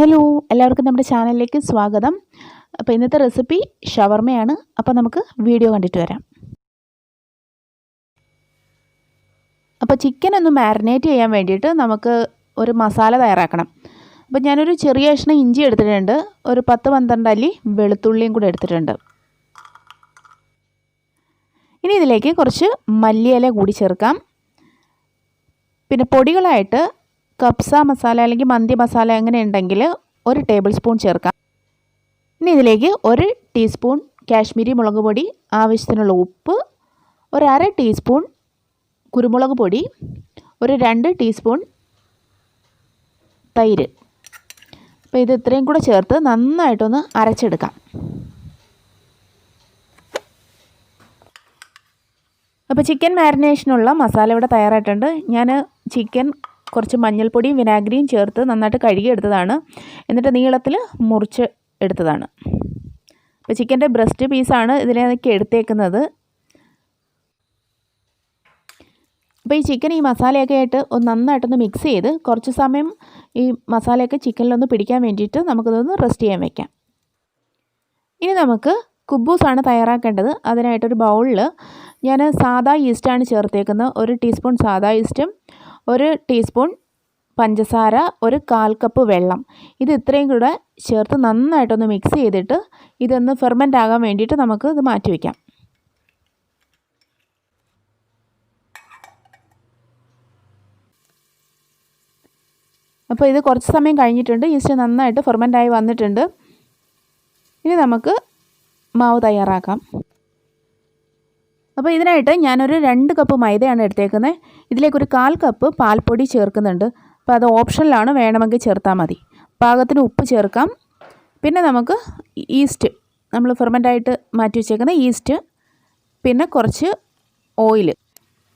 Hello, എല്ലാവർക്കും നമ്മുടെ ചാനലിലേക്ക് സ്വാഗതം. അപ്പോൾ ഇന്നത്തെ റെസിപ്പി ഷവർമയാണ്. അപ്പോൾ നമുക്ക് വീഡിയോ കണ്ടിട്ട് വരാം. അപ്പോൾ ചിക്കൻ ഒന്ന് മാരിനേറ്റ് ചെയ്യാൻ വേണ്ടിയിട്ട് നമുക്ക് ഒരു മസാല തയ്യാറാക്കണം. അപ്പോൾ ഞാനൊരു ചെറിയ കഷ്ണം ഇഞ്ചി എടുത്തിട്ടുണ്ട്, ഒരു 10-12 അല്ലി വെളുത്തുള്ളിയും കൂടെ എടുത്തിട്ടുണ്ട്. ഇനി ഇതിലേക്ക് കുറച്ച് മല്ലിയില കൂടി ചേർക്കാം. പിന്നെ പൊടികളായിട്ട് കപ്സ മസാല അല്ലെങ്കിൽ മന്തി മസാല അങ്ങനെ ഉണ്ടെങ്കിൽ 1 ടേബിൾ സ്പൂൺ ചേർക്കാം. ഇനി ഇതിലേക്ക് 1 ടീസ്പൂൺ കാശ്മീരി മുളക് പൊടി, ആവശ്യത്തിനുള്ള ഉപ്പ്, 1/2 ടീസ്പൂൺ കുരുമുളക് പൊടി, 2 ടീസ്പൂൺ തൈര്. അപ്പോൾ ഇത് ഇത്രയും കൂടെ ചേർത്ത് നന്നായിട്ടൊന്ന് അരച്ചെടുക്കാം. അപ്പോൾ ചിക്കൻ മാരിനേഷനുള്ള മസാല ഇവിടെ തയ്യാറായിട്ടുണ്ട്. ഞാൻ ചിക്കൻ കുറച്ച് മഞ്ഞൾപ്പൊടിയും വിനാഗിരിയും ചേർത്ത് നന്നായിട്ട് കഴുകിയെടുത്തതാണ്. എന്നിട്ട് നീളത്തിൽ മുറിച്ച് എടുത്തതാണ്. അപ്പോൾ ചിക്കൻ്റെ ബ്രസ്റ്റ് പീസാണ് ഇതിലേക്ക് എടുത്തേക്കുന്നത്. അപ്പോൾ ഈ ചിക്കൻ ഈ മസാലയൊക്കെ ആയിട്ട് നന്നായിട്ടൊന്ന് മിക്സ് ചെയ്ത് കുറച്ച് സമയം ഈ മസാലയൊക്കെ ചിക്കനിലൊന്ന് പിടിക്കാൻ വേണ്ടിയിട്ട് നമുക്കിതൊന്ന് റെസ്റ്റ് ചെയ്യാൻ വയ്ക്കാം. ഇനി നമുക്ക് കുബൂസാണ് തയ്യാറാക്കേണ്ടത്. അതിനായിട്ടൊരു ബൗളിൽ ഞാൻ സാദാ ഈസ്റ്റാണ് ചേർത്തേക്കുന്നത്. 1 ടീസ്പൂൺ സാദാ ഈസ്റ്റും 1 ടീസ്പൂൺ പഞ്ചസാര, 1/4 കപ്പ് വെള്ളം, ഇത് ഇത്രയും കൂടെ ചേർത്ത് നന്നായിട്ടൊന്ന് മിക്സ് ചെയ്തിട്ട് ഇതൊന്ന് ഫെർമെൻ്റ് ആകാൻ വേണ്ടിയിട്ട് നമുക്ക് ഇത് മാറ്റി വയ്ക്കാം. അപ്പോൾ ഇത് കുറച്ച് സമയം കഴിഞ്ഞിട്ടുണ്ട്. ഈസ്റ്റ് നന്നായിട്ട് ഫെർമെൻ്റായി വന്നിട്ടുണ്ട്. ഇനി നമുക്ക് മാവ് തയ്യാറാക്കാം. അപ്പോൾ ഇതിനായിട്ട് ഞാനൊരു 2 കപ്പ് മൈദയാണ് എടുത്തേക്കുന്നത്. ഇതിലേക്കൊരു 1/4 കപ്പ് പാൽപ്പൊടി ചേർക്കുന്നുണ്ട്. അപ്പോൾ അത് ഓപ്ഷനിലാണ്, വേണമെങ്കിൽ ചേർത്താൽ മതി. പാകത്തിന് ഉപ്പ് ചേർക്കാം. പിന്നെ നമുക്ക് ഈസ്റ്റ്, നമ്മൾ ഫെർമെൻ്റായിട്ട് മാറ്റി വെച്ചേക്കുന്ന ഈസ്റ്റ്, പിന്നെ കുറച്ച് ഓയിൽ,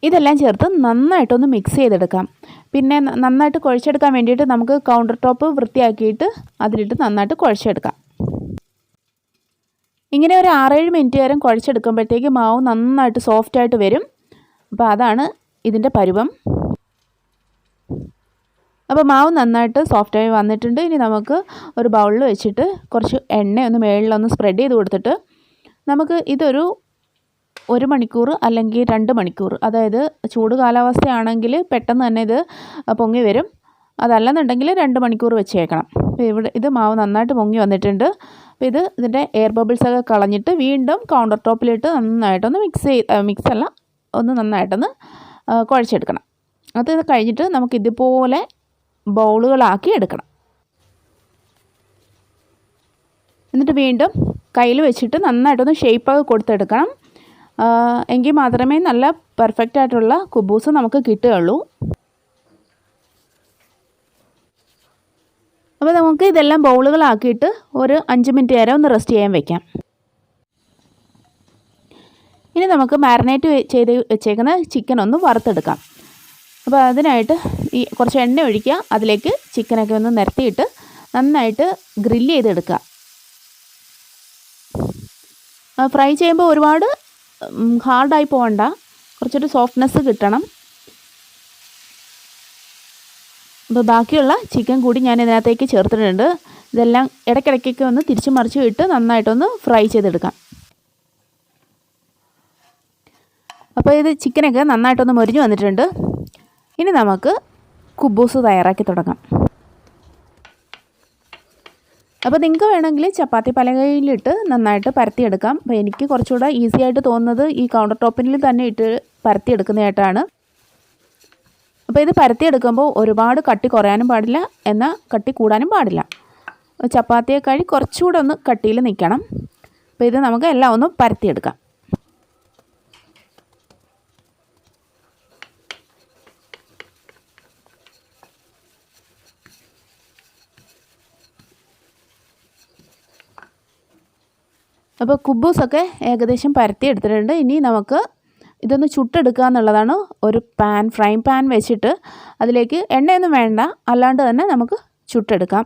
ഇതെല്ലാം ചേർത്ത് നന്നായിട്ടൊന്ന് മിക്സ് ചെയ്തെടുക്കാം. പിന്നെ നന്നായിട്ട് കുഴച്ചെടുക്കാൻ വേണ്ടിയിട്ട് നമുക്ക് കൗണ്ടർ ടോപ്പ് വൃത്തിയാക്കിയിട്ട് അതിലിട്ട് നന്നായിട്ട് കുഴച്ചെടുക്കാം. ഇങ്ങനെ ഒരു 6-7 മിനിറ്റ് നേരം കുഴച്ചെടുക്കുമ്പോഴത്തേക്ക് മാവ് നന്നായിട്ട് സോഫ്റ്റായിട്ട് വരും. അപ്പോൾ അതാണ് ഇതിൻ്റെ പരുവം. അപ്പോൾ മാവ് നന്നായിട്ട് സോഫ്റ്റായി വന്നിട്ടുണ്ട്. ഇനി നമുക്ക് ഒരു ബൗളിൽ വെച്ചിട്ട് കുറച്ച് എണ്ണ ഒന്ന് മേളിലൊന്ന് സ്പ്രെഡ് ചെയ്ത് കൊടുത്തിട്ട് നമുക്ക് ഇതൊരു 1 മണിക്കൂർ അല്ലെങ്കിൽ 2 മണിക്കൂർ, അതായത് ചൂട് കാലാവസ്ഥയാണെങ്കിൽ പെട്ടെന്ന് തന്നെ ഇത് പൊങ്ങി വരും. അതല്ലെന്നുണ്ടെങ്കിൽ 2 മണിക്കൂർ വെച്ചേക്കണം. അപ്പോൾ ഇവിടെ ഇത് മാവ് നന്നായിട്ട് പൊങ്ങി വന്നിട്ടുണ്ട്. അപ്പോൾ ഇതിൻ്റെ എയർ ബബിൾസൊക്കെ കളഞ്ഞിട്ട് വീണ്ടും കൗണ്ടർ ടോപ്പിലിട്ട് നന്നായിട്ടൊന്ന് മിക്സല്ല ഒന്ന് നന്നായിട്ടൊന്ന് കുഴച്ചെടുക്കണം. അത് കഴിഞ്ഞിട്ട് നമുക്ക് ഇതുപോലെ ബൗളുകളാക്കി എടുക്കണം. എന്നിട്ട് വീണ്ടും കയ്യിൽ വെച്ചിട്ട് നന്നായിട്ടൊന്ന് ഷേപ്പൊക്കെ കൊടുത്തെടുക്കണം. എങ്കിൽ മാത്രമേ നല്ല പെർഫെക്റ്റ് ആയിട്ടുള്ള കുബൂസ് നമുക്ക് കിട്ടുകയുള്ളൂ. അപ്പോൾ നമുക്ക് ഇതെല്ലാം ബൗളുകളാക്കിയിട്ട് ഒരു 5 മിനിറ്റ് നേരം ഒന്ന് റെസ്റ്റ് ചെയ്യാൻ വയ്ക്കാം. ഇനി നമുക്ക് മാരിനേറ്റ് ചെയ്ത് വെച്ചേക്കുന്ന ചിക്കൻ ഒന്ന് വറുത്തെടുക്കാം. അപ്പോൾ അതിനായിട്ട് കുറച്ച് എണ്ണ ഒഴിക്കുക, അതിലേക്ക് ചിക്കനൊക്കെ ഒന്ന് നിരത്തിയിട്ട് നന്നായിട്ട് ഗ്രില്ല് ചെയ്തെടുക്കുക. ഫ്രൈ ചെയ്യുമ്പോൾ ഒരുപാട് ഹാർഡായി പോകണ്ട, കുറച്ചൊരു സോഫ്റ്റ്നെസ് കിട്ടണം. അപ്പോൾ ബാക്കിയുള്ള ചിക്കൻ കൂടി ഞാൻ ഇതിനകത്തേക്ക് ചേർത്തിട്ടുണ്ട്. ഇതെല്ലാം ഇടയ്ക്കിടയ്ക്കൊക്കെ ഒന്ന് തിരിച്ചു മറിച്ച് ഇട്ട് നന്നായിട്ടൊന്ന് ഫ്രൈ ചെയ്തെടുക്കാം. അപ്പോൾ ഇത് ചിക്കനൊക്കെ നന്നായിട്ടൊന്ന് മൊരിഞ്ഞ് വന്നിട്ടുണ്ട്. ഇനി നമുക്ക് കുബൂസ് തയ്യാറാക്കി തുടങ്ങാം. അപ്പോൾ നിങ്ങൾക്ക് വേണമെങ്കിൽ ചപ്പാത്തി പലകയിലിട്ട് നന്നായിട്ട് പരത്തിയെടുക്കാം. അപ്പോൾ എനിക്ക് കുറച്ചുകൂടെ ഈസി ആയിട്ട് തോന്നുന്നത് ഈ കൗണ്ടർ ടോപ്പിൽ തന്നെ ഇട്ട് പരത്തിയെടുക്കുന്നതായിട്ടാണ്. അപ്പോൾ ഇത് പരത്തിയെടുക്കുമ്പോൾ ഒരുപാട് കട്ടി കുറയാനും പാടില്ല, എന്നാൽ കട്ടി കൂടാനും പാടില്ല. ചപ്പാത്തിയേക്കാൾ കുറച്ചുകൂടെ ഒന്ന് കട്ടിയിൽ നിൽക്കണം. അപ്പോൾ ഇത് നമുക്ക് എല്ലാം ഒന്ന് പരത്തിയെടുക്കാം. അപ്പോൾ കുബൂസൊക്കെ ഏകദേശം പരത്തി എടുത്തിട്ടുണ്ട്. ഇനി നമുക്ക് ഇതൊന്ന് ചുട്ടെടുക്കുക എന്നുള്ളതാണ്. ഒരു ഫ്രൈ പാൻ വെച്ചിട്ട് അതിലേക്ക് എണ്ണയൊന്നും വേണ്ട, അല്ലാണ്ട് തന്നെ നമുക്ക് ചുട്ടെടുക്കാം.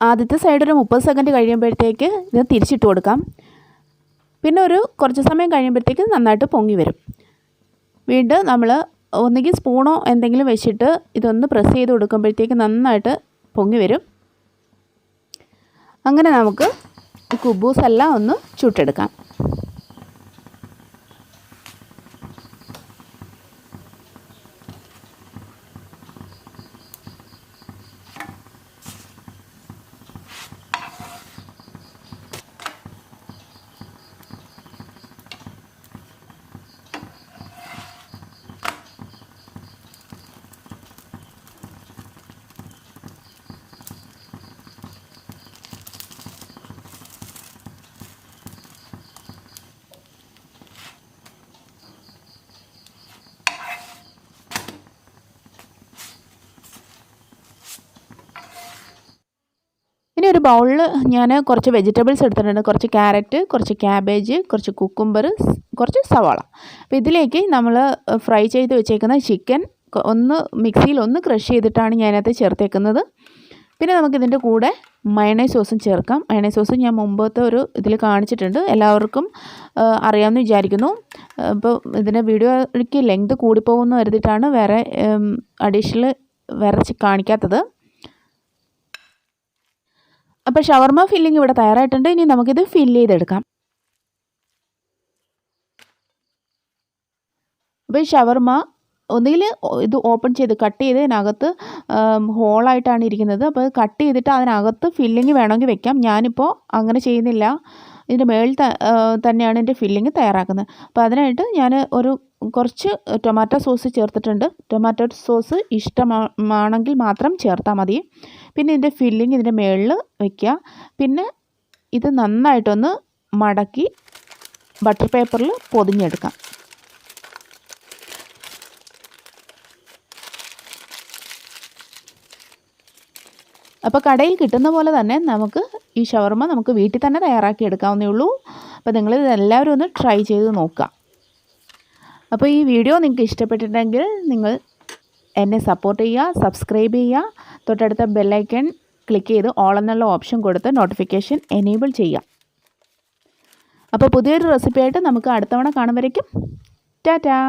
ആദ്യത്തെ സൈഡ് ഒരു 30 സെക്കൻഡ് കഴിയുമ്പോഴത്തേക്ക് ഇത് തിരിച്ചിട്ട് കൊടുക്കാം. പിന്നെ കുറച്ച് സമയം കഴിയുമ്പോഴത്തേക്ക് നന്നായിട്ട് പൊങ്ങി വരും. വീണ്ടും നമ്മൾ ഒന്നുകിൽ സ്പൂണോ എന്തെങ്കിലും വെച്ചിട്ട് ഇതൊന്ന് പ്രസ് ചെയ്ത് കൊടുക്കുമ്പോഴത്തേക്ക് നന്നായിട്ട് പൊങ്ങി വരും. അങ്ങനെ നമുക്ക് കുബൂസ് എല്ലാം ഒന്ന് ചുട്ടെടുക്കാം. ഇനി ഒരു ബൗളിൽ ഞാൻ കുറച്ച് വെജിറ്റബിൾസ് എടുത്തിട്ടുണ്ട്. കുറച്ച് ക്യാരറ്റ്, കുറച്ച് ക്യാബേജ്, കുറച്ച് കുക്കുംബർ, കുറച്ച് സവാള. അപ്പോൾ ഇതിലേക്ക് നമ്മൾ ഫ്രൈ ചെയ്ത് വെച്ചേക്കുന്ന ചിക്കൻ ഒന്ന് മിക്സിയിൽ ഒന്ന് ക്രഷ് ചെയ്തിട്ടാണ് ഞാനത് ചേർത്തേക്കുന്നത്. പിന്നെ നമുക്കിതിൻ്റെ കൂടെ മയണൈസ് സോസും ചേർക്കാം. മയണൈസ് സോസ് ഞാൻ മുമ്പത്തെ ഒരു ഇതിൽ കാണിച്ചിട്ടുണ്ട്, എല്ലാവർക്കും അറിയാമെന്ന് വിചാരിക്കുന്നു. അപ്പോൾ ഇതിൻ്റെ വീഡിയോയ്ക്ക് ലെങ്ത് കൂടിപ്പോകുമെന്ന് കരുതിയിട്ടാണ് വേറെ അഡീഷണൽ വേറെ കാണിക്കാത്തത്. അപ്പോൾ ഷവർമ ഫില്ലിംഗ് ഇവിടെ തയ്യാറായിട്ടുണ്ട്. ഇനി നമുക്കിത് ഫില്ല് ചെയ്തെടുക്കാം. അപ്പോൾ ഈ ഷവർമ ഒന്നുകിൽ ഇത് ഓപ്പൺ ചെയ്ത് കട്ട് ചെയ്ത് ഇതിനകത്ത് ഹോളായിട്ടാണ് ഇരിക്കുന്നത്. അപ്പോൾ കട്ട് ചെയ്തിട്ട് അതിനകത്ത് ഫില്ലിങ് വേണമെങ്കിൽ വെക്കാം. ഞാനിപ്പോൾ അങ്ങനെ ചെയ്യുന്നില്ല. ഇതിൻ്റെ മുകളിൽ തന്നെയാണ് എൻ്റെ ഫില്ലിങ് തയ്യാറാക്കുന്നത്. അപ്പോൾ അതിനായിട്ട് ഞാൻ കുറച്ച് ടൊമാറ്റോ സോസ് ചേർത്തിട്ടുണ്ട്. ടൊമാറ്റോ സോസ് ഇഷ്ടമാണെങ്കിൽ മാത്രം ചേർത്താൽ മതി. പിന്നെ ഇതിൻ്റെ ഫില്ലിങ് ഇതിൻ്റെ മുകളിൽ വയ്ക്കുക. പിന്നെ ഇത് നന്നായിട്ടൊന്ന് മടക്കി ബട്ടർ പേപ്പറിൽ പൊതിഞ്ഞെടുക്കാം. അപ്പോൾ കടയിൽ കിട്ടുന്ന പോലെ തന്നെ നമുക്ക് ഈ ഷവർമ നമുക്ക് വീട്ടിൽ തന്നെ തയ്യാറാക്കി എടുക്കാവുന്നേ ഉള്ളൂ. അപ്പോൾ നിങ്ങളിത് എല്ലാവരും ഒന്ന് ട്രൈ ചെയ്ത് നോക്കുക. അപ്പോൾ ഈ വീഡിയോ നിങ്ങൾക്ക് ഇഷ്ടപ്പെട്ടിട്ടുണ്ടെങ്കിൽ നിങ്ങൾ എന്നെ സപ്പോർട്ട് ചെയ്യുക, സബ്സ്ക്രൈബ് ചെയ്യുക, തൊട്ടടുത്ത ബെല്ലൈക്കൺ ക്ലിക്ക് ചെയ്ത് ഓൾ എന്നുള്ള ഓപ്ഷൻ കൊടുത്ത് നോട്ടിഫിക്കേഷൻ എനേബിൾ ചെയ്യുക. അപ്പോൾ പുതിയൊരു റെസിപ്പിയായിട്ട് നമുക്ക് അടുത്ത തവണ കാണുമ്പോഴേക്കും ടാറ്റാ.